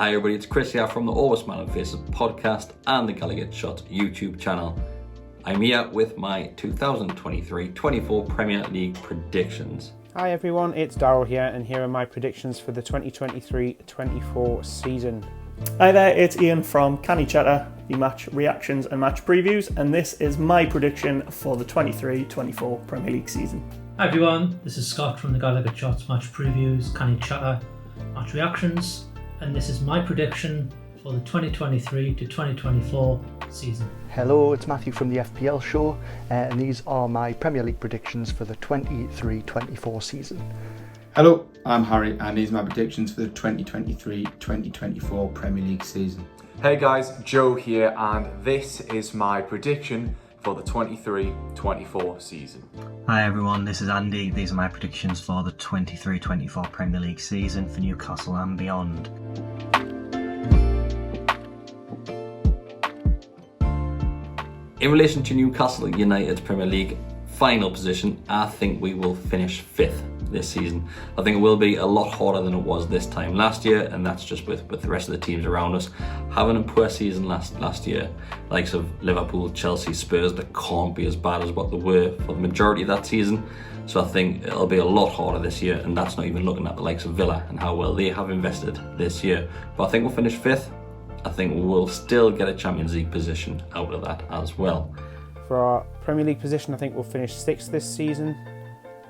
Hi everybody, it's Chris here from the Always Smiling Faces podcast and the Gallowgate Shot YouTube channel. I'm here with my 2023-24 Premier League predictions. Hi everyone, it's Daryl here, and here are my predictions for the 2023-24 season. Hi there, it's Ian from Canny Chatter, the match reactions and match previews, and this is my prediction for the 23-24 Premier League season. Hi everyone, this is Scott from the Gallowgate Shots match previews, Canny Chatter, match reactions, and this is my prediction for the 2023-2024 season. Hello, it's Matthew from the FPL show, and these are my Premier League predictions for the 23-24 season. Hello, I'm Harry, and these are my predictions for the 2023-2024 Premier League season. Hey guys, Joe here, and this is my prediction for the 23-24 season. Hi everyone, this is Andy. These are my predictions for the 23-24 Premier League season for Newcastle and beyond. In relation to Newcastle United's Premier League final position, I think we will finish 5th this season. I think it will be a lot harder than it was this time last year, and that's just with the rest of the teams around us having a poor season last year. Likes of Liverpool, Chelsea, Spurs, that can't be as bad as what they were for the majority of that season. So I think it'll be a lot harder this year, and that's not even looking at the likes of Villa and how well they have invested this year. But I think we'll finish 5th. I think we'll still get a Champions League position out of that as well. For our Premier League position, I think we'll finish 6th this season.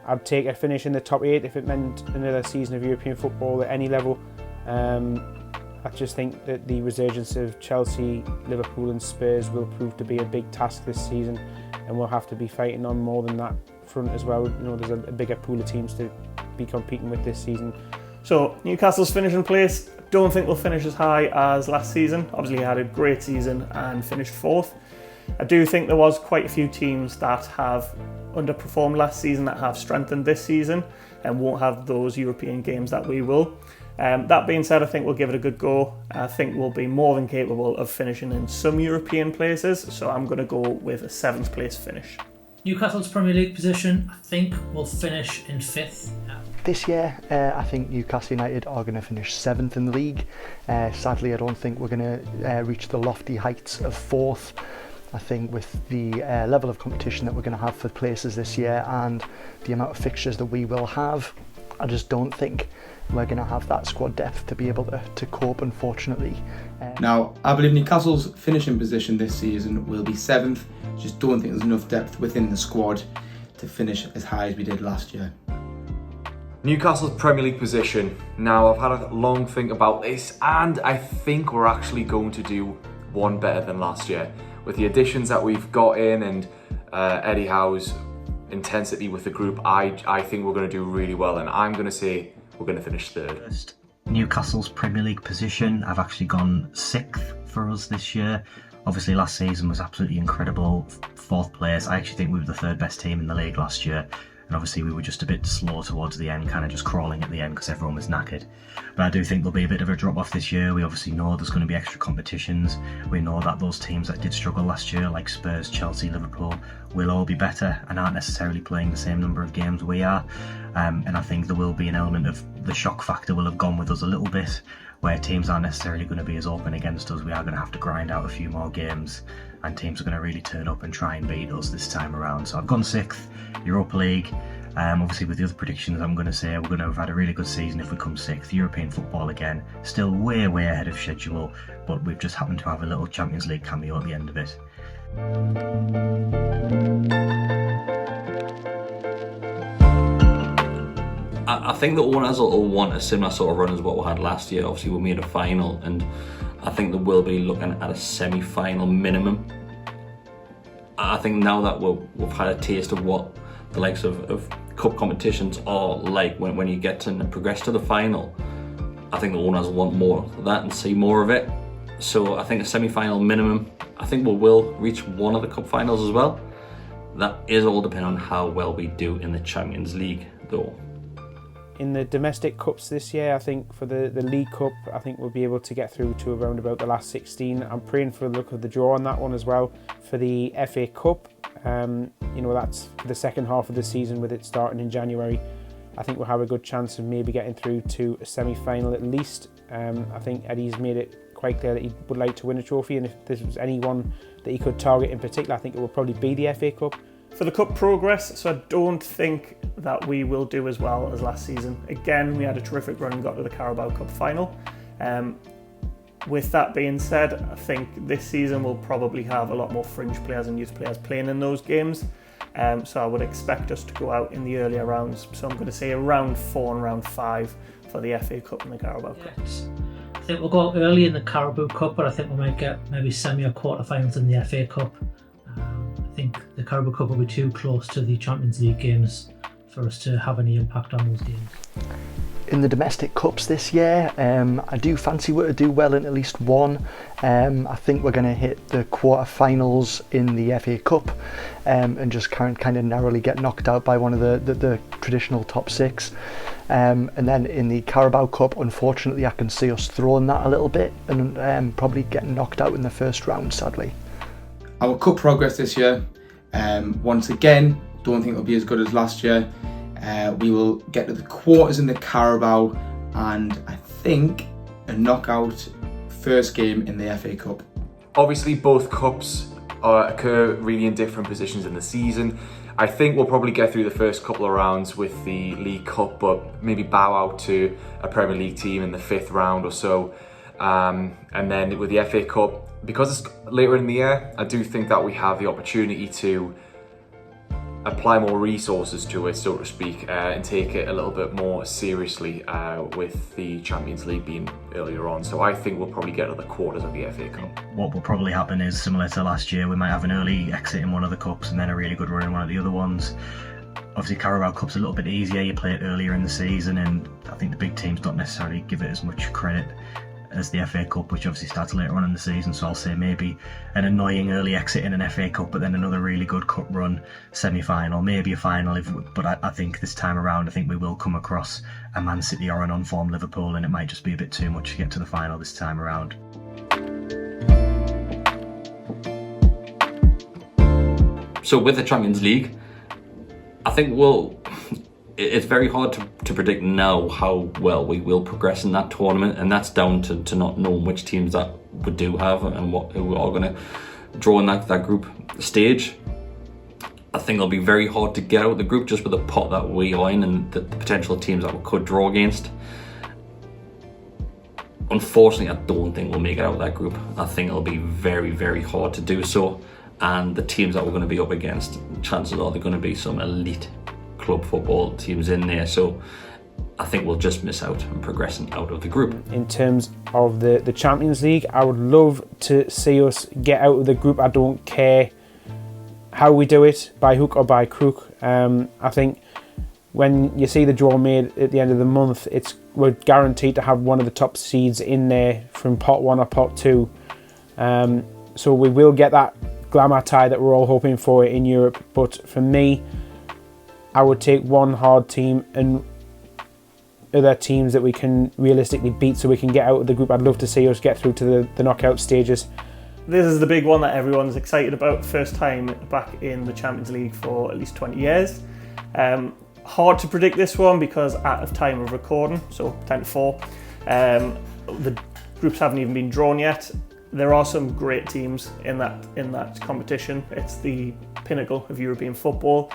I'd take a finish in the top 8 if it meant another season of European football at any level. I just think that the resurgence of Chelsea, Liverpool and Spurs will prove to be a big task this season, and we'll have to be fighting on more than that front as well. You know, there's a bigger pool of teams to be competing with this season. So Newcastle's finishing place. Don't think we'll finish as high as last season. Obviously had a great season and finished 4th. I do think there was quite a few teams that have underperformed last season that have strengthened this season and won't have those European games that we will. That being said, I think we'll give it a good go. I think we'll be more than capable of finishing in some European places, so I'm going to go with a 7th place finish. Newcastle's Premier League position, I think, will finish in 5th. This year, I think Newcastle United are going to finish 7th in the league. Sadly, I don't think we're going to reach the lofty heights of 4th. I think with the level of competition that we're going to have for places this year and the amount of fixtures that we will have, I just don't think we're going to have that squad depth to be able to cope, unfortunately. Now, I believe Newcastle's finishing position this season will be 7th. Just don't think there's enough depth within the squad to finish as high as we did last year. Newcastle's Premier League position. Now, I've had a long think about this, and I think we're actually going to do one better than last year. With the additions that we've got in and Eddie Howe's intensity with the group, I think we're going to do really well, and I'm going to say we're going to finish 3rd. Newcastle's Premier League position, I've actually gone 6th for us this year. Obviously last season was absolutely incredible, 4th place. I actually think we were the 3rd best team in the league last year. And obviously we were just a bit slow towards the end, kind of just crawling at the end because everyone was knackered. But I do think there'll be a bit of a drop off this year. We obviously know there's going to be extra competitions. We know that those teams that did struggle last year, like Spurs, Chelsea, Liverpool, will all be better and aren't necessarily playing the same number of games we are. And I think there will be an element of the shock factor will have gone with us a little bit, where teams aren't necessarily going to be as open against us. We are going to have to grind out a few more games, and teams are going to really turn up and try and beat us this time around. So I've gone 6th, Europa League. Obviously with the other predictions, I'm going to say we're going to have had a really good season if we come 6th. European football again, still way ahead of schedule, but we've just happened to have a little Champions League cameo at the end of it. I think the owners will want a similar sort of run as what we had last year. Obviously we made a final, and I think they will be looking at a semi-final minimum. I think now that we've had a taste of what the likes of cup competitions are like when you get to progress to the final, I think the owners will want more of that and see more of it. So I think a semi-final minimum. I think we will reach one of the cup finals as well. That is all depending on how well we do in the Champions League though. In the domestic cups this year, I think for the League Cup, I think we'll be able to get through to around about the last 16. I'm praying for the look of the draw on that one as well. For the FA Cup, that's the second half of the season with it starting in January. I think we'll have a good chance of maybe getting through to a semi-final at least. I think Eddie's made it quite clear that he would like to win a trophy, and if there was anyone that he could target in particular, I think it would probably be the FA Cup. For the cup progress, so I don't think that we will do as well as last season. Again, we had a terrific run and got to the Carabao Cup final. With that being said, I think this season we'll probably have a lot more fringe players and youth players playing in those games. So I would expect us to go out in the earlier rounds. So I'm going to say round 4 and round 5 for the FA Cup and the Carabao Cup. I think we'll go out early in the Carabao Cup, but I think we might get maybe semi or quarter-finals in the FA Cup. I think the Carabao Cup will be too close to the Champions League games for us to have any impact on those games. In the domestic cups this year, I do fancy we're to do well in at least one. I think we're going to hit the quarter-finals in the FA Cup and just kind of narrowly get knocked out by one of the traditional top 6. And then in the Carabao Cup, unfortunately, I can see us throwing that a little bit and probably getting knocked out in the first round, sadly. Our cup progress this year, once again, don't think it'll be as good as last year. We will get to the quarters in the Carabao and I think a knockout first game in the FA Cup. Obviously both cups occur really in different positions in the season. I think we'll probably get through the first couple of rounds with the League Cup, but maybe bow out to a Premier League team in the 5th round or so. And then with the FA Cup, because it's later in the year, I do think that we have the opportunity to apply more resources to it, so to speak, and take it a little bit more seriously with the Champions League being earlier on. So I think we'll probably get to the quarters of the FA Cup. What will probably happen is similar to last year, we might have an early exit in one of the cups and then a really good run in one of the other ones. Obviously Carabao Cup's a little bit easier, you play it earlier in the season, and I think the big teams don't necessarily give it as much credit as the FA Cup, which obviously starts later on in the season. So I'll say maybe an annoying early exit in an FA Cup, but then another really good cup run, semi-final, maybe a final. But I think this time around, I think we will come across a Man City or an on-form Liverpool, and it might just be a bit too much to get to the final this time around. So with the Champions League, I think it's very hard to predict now how well we will progress in that tournament, and that's down to not knowing which teams that we do have and who are going to draw in that group stage. I think it'll be very hard to get out of the group just with the pot that we are in and the potential teams that we could draw against. Unfortunately, I don't think we'll make it out of that group. I think it'll be very, very hard to do so, and the teams that we're going to be up against, chances are they're going to be some elite club football teams in there, so I think we'll just miss out on progressing out of the group. In terms of the Champions League, I would love to see us get out of the group. I don't care how we do it, by hook or by crook. I think when you see the draw made at the end of the month, we're guaranteed to have one of the top seeds in there from pot 1 or pot 2. So we will get that glamour tie that we're all hoping for in Europe, but for me, I would take one hard team and other teams that we can realistically beat so we can get out of the group. I'd love to see us get through to the knockout stages. This is the big one that everyone's excited about. First time back in the Champions League for at least 20 years. Hard to predict this one because at the time of recording, so 10 to 4, the groups haven't even been drawn yet. There are some great teams in that competition. It's the pinnacle of European football.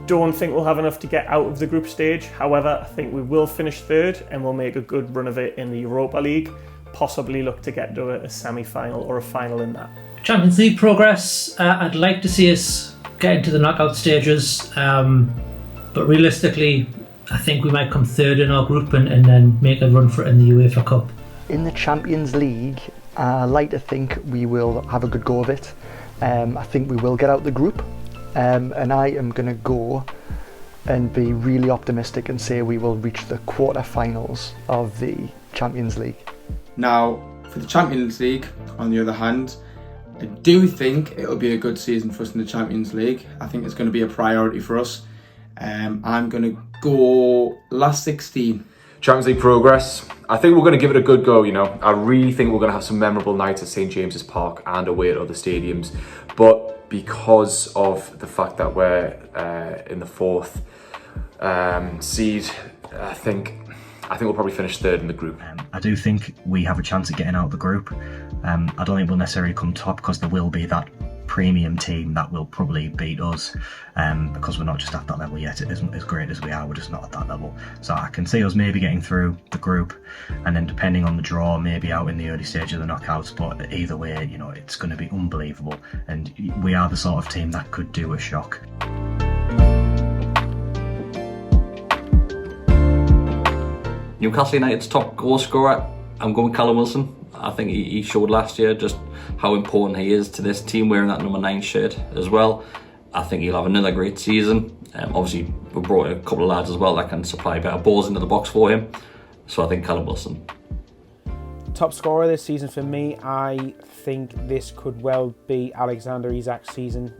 Don't think we'll have enough to get out of the group stage. However, I think we will finish 3rd and we'll make a good run of it in the Europa League, possibly look to get to a semi-final or a final in that. Champions League progress, I'd like to see us get into the knockout stages, but realistically I think we might come 3rd in our group and then make a run for it in the UEFA Cup. In the Champions League, I like to think we will have a good go of it. I think we will get out the group. And I am going to go and be really optimistic and say we will reach the quarter-finals of the Champions League. Now, for the Champions League, on the other hand, I do think it'll be a good season for us in the Champions League. I think it's going to be a priority for us. I'm going to go last 16. Champions League progress, I think we're going to give it a good go, you know. I really think we're going to have some memorable nights at St James's Park and away at other stadiums. But because of the fact that we're in the 4th seed, I think I think we'll probably finish third in the group. I do think we have a chance at getting out of the group. I don't think we'll necessarily come top because there will be that premium team that will probably beat us because we're not just at that level yet. It isn't as great as we are, we're just not at that level. So I can see us maybe getting through the group and then depending on the draw, maybe out in the early stage of the knockouts, but either way, you know, it's going to be unbelievable and we are the sort of team that could do a shock. Newcastle United's top goal scorer, I'm going Callum Wilson. I think he showed last year just how important he is to this team, wearing that number 9 shirt as well. I think he'll have another great season. Obviously, we brought a couple of lads as well that can supply better balls into the box for him. So I think Callum Wilson. Top scorer this season for me, I think this could well be Alexander Isak's season.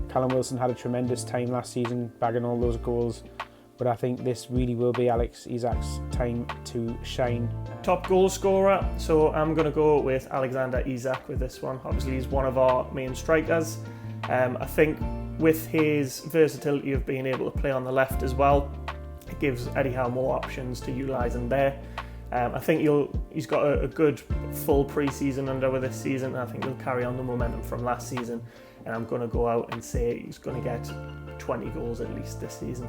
Callum Wilson had a tremendous time last season, bagging all those goals. But I think this really will be Alex Isak's time to shine. Top goal scorer, so I'm going to go with Alexander Isak with this one. Obviously he's one of our main strikers. I think with his versatility of being able to play on the left as well, it gives Eddie Howe more options to utilise him there. I think he's got a good full pre-season under with this season. I think he'll carry on the momentum from last season, and I'm going to go out and say he's going to get 20 goals at least this season.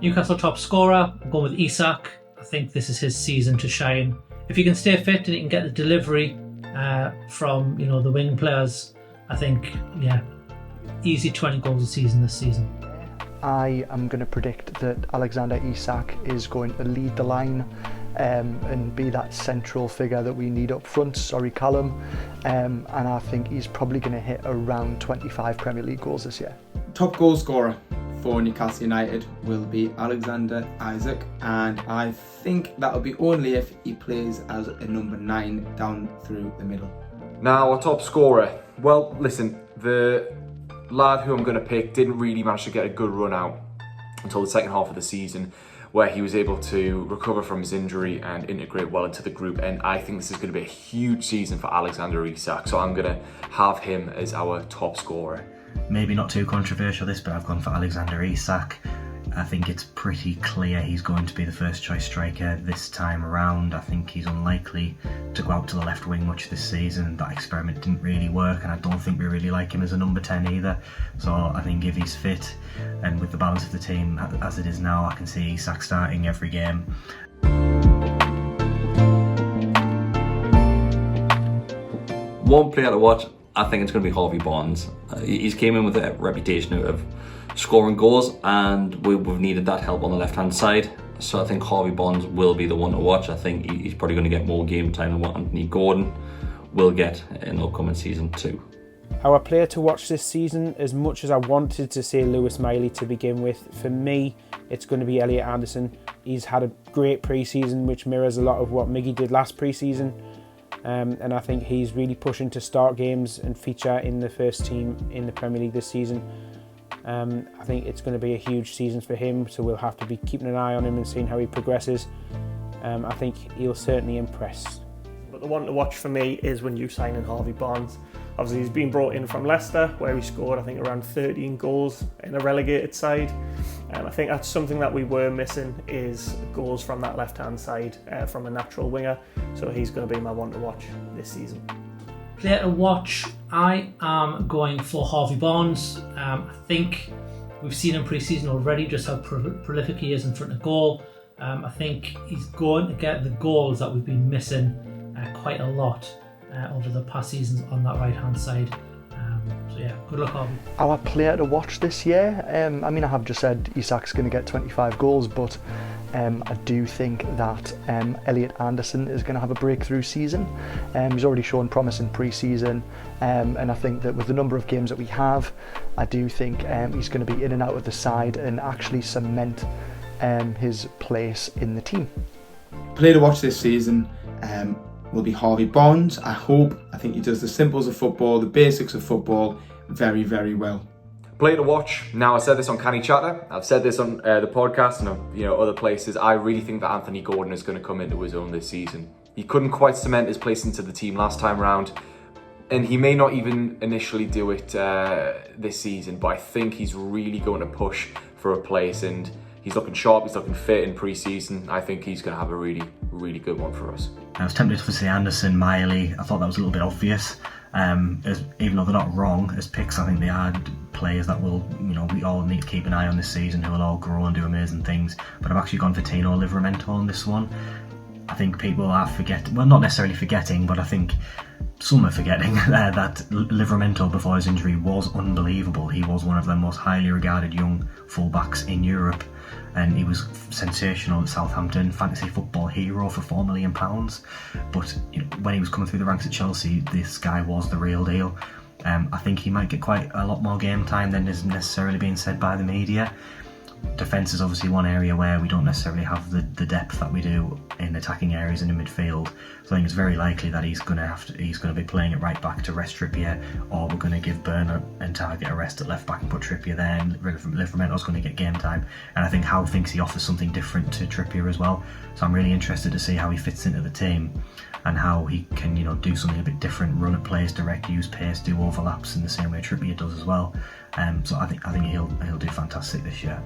Newcastle top scorer, I'm going with Isak. I think this is his season to shine. If he can stay fit and he can get the delivery from the wing players, I think, easy 20 goals a season this season. I am going to predict that Alexander Isak is going to lead the line and be that central figure that we need up front. Sorry, Callum. And I think he's probably going to hit around 25 Premier League goals this year. Top goal scorer for Newcastle United will be Alexander Isak, and I think that'll be only if he plays as a number 9 down through the middle. Now, our top scorer. Well, listen, the lad who I'm going to pick didn't really manage to get a good run out until the second half of the season, where he was able to recover from his injury and integrate well into the group, and I think this is going to be a huge season for Alexander Isak, so I'm going to have him as our top scorer. Maybe not too controversial this, but I've gone for Alexander Isak. I think it's pretty clear he's going to be the first choice striker this time around. I think he's unlikely to go out to the left wing much this season. That experiment didn't really work, and I don't think we really like him as a number 10 either. So I think if he's fit and with the balance of the team as it is now, I can see Isak starting every game. One player to watch, I think it's going to be Harvey Barnes. He's came in with a reputation of scoring goals, and we've needed that help on the left-hand side. So I think Harvey Barnes will be the one to watch. I think he's probably going to get more game time than what Anthony Gordon will get in the upcoming season too. Our player to watch this season, as much as I wanted to say Lewis Miley to begin with, for me it's going to be Elliot Anderson. He's had a great pre-season which mirrors a lot of what Miggy did last pre-season. And I think he's really pushing to start games and feature in the first team in the Premier League this season. I think it's going to be a huge season for him, so we'll have to be keeping an eye on him and seeing how he progresses. I think he'll certainly impress. But the one to watch for me is when you sign in Harvey Barnes. Obviously he's been brought in from Leicester, where he scored I think around 13 goals in a relegated side. I think that's something that we were missing, is goals from that left-hand side from a natural winger. So he's going to be my one to watch this season. Player to watch, I am going for Harvey Barnes. I think we've seen him pre-season already just how prolific he is in front of goal. I think he's going to get the goals that we've been missing quite a lot over the past seasons on that right-hand side. So yeah, good luck, Harvey. Our player to watch this year, I mean, I have just said Isak's going to get 25 goals, but I do think that Elliot Anderson is going to have a breakthrough season. He's already shown promise in pre-season, and I think that with the number of games that we have, I do think he's going to be in and out of the side and actually cement his place in the team. Player to watch this season will be Harvey Barnes. I think he does the simples of football, the basics of football very, very well. Player to watch. Now, I said this on Canny Chatter, I've said this on the podcast and other places. I really think that Anthony Gordon is going to come into his own this season. He couldn't quite cement his place into the team last time round, and he may not even initially do it this season, but I think he's really going to push for a place, and He's looking sharp, he's looking fit in pre-season. I think he's going to have a really, really good one for us. I was tempted to say Anderson, Miley. I thought that was a little bit obvious. Even though they're not wrong as picks, I think they are players that will, we all need to keep an eye on this season, who will all grow and do amazing things. But I've actually gone for Tino Livramento on this one. I think people are forgetting, well, not necessarily forgetting, but I think some are forgetting that Livramento before his injury was unbelievable. He was one of the most highly regarded young fullbacks in Europe, and he was sensational at Southampton, fantasy football hero for £4 million. But when he was coming through the ranks at Chelsea, this guy was the real deal. I think he might get quite a lot more game time than is necessarily being said by the media. Defence is obviously one area where we don't necessarily have the depth that we do in attacking areas and in midfield. So I think it's very likely that he's going to be playing it right back to rest Trippier, or we're going to give Bernard and Target a rest at left back and put Trippier there, and Livramento's going to get game time. And I think Howe thinks he offers something different to Trippier as well. So I'm really interested to see how he fits into the team and how he can, do something a bit different, run at players direct, use pace, do overlaps in the same way Trippier does as well. So I think he'll do fantastic this year.